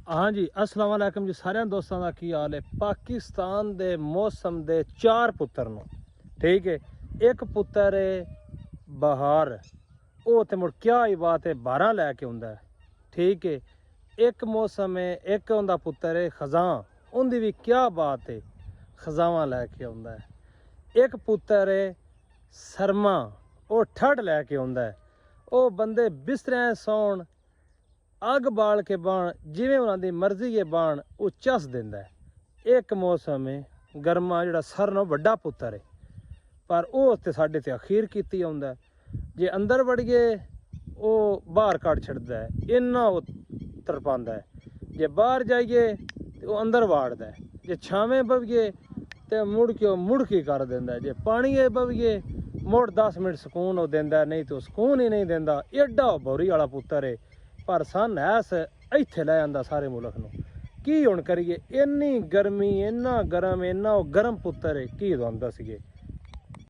हाँ जी, अस्सलाम वालेकुम जी। सारे दोस्तों का की हाल है। पाकिस्तान दे मौसम दे 4 पुत्तर न, ठीक है। एक पुत्तर है बहार, वो तो मुड़ क्या ही बात है, 12 लैके आंदा है, ठीक है। एक मौसम है, एक उनका पुत्तर है खजां, उनकी भी क्या बात है, खजावां लैके आंदा है। एक पुत्तर है सरमा, वो ठंड लैके आंदा है। वो बंदे बिस्तरें सौन अग बाल के बाण जिवें उन्हां दी मर्जी है बाण वो चस दिंदा है। एक मौसम है गर्मा, जिहड़ा सर नालों वड्डा पुत्तर है, पर वो ते साडे ते अखीर कीती आउंदा है। जे अंदर वड़िए वो बाहर कढ छड्डदा है, इन्ना वो तरपांदा है। जे बाहर जाइए तो वो अंदर वाड़दा है। जे छावें बविए तो मुड़की कर दिंदा है। जे पानी बविए मुड़ 10 मिनट सुकून वो दिंदा है, नहीं तो सुकून ही नहीं दिंदा। एड्डा बोरी वाला पुत्तर है, पर सन ऐस इत्थे लै आंदा सारे मुल्क नूं। की हुण करिए, इन्नी गर्मी, इन्ना गर्म पुत्तर है, की तुहानूं दस्सिए।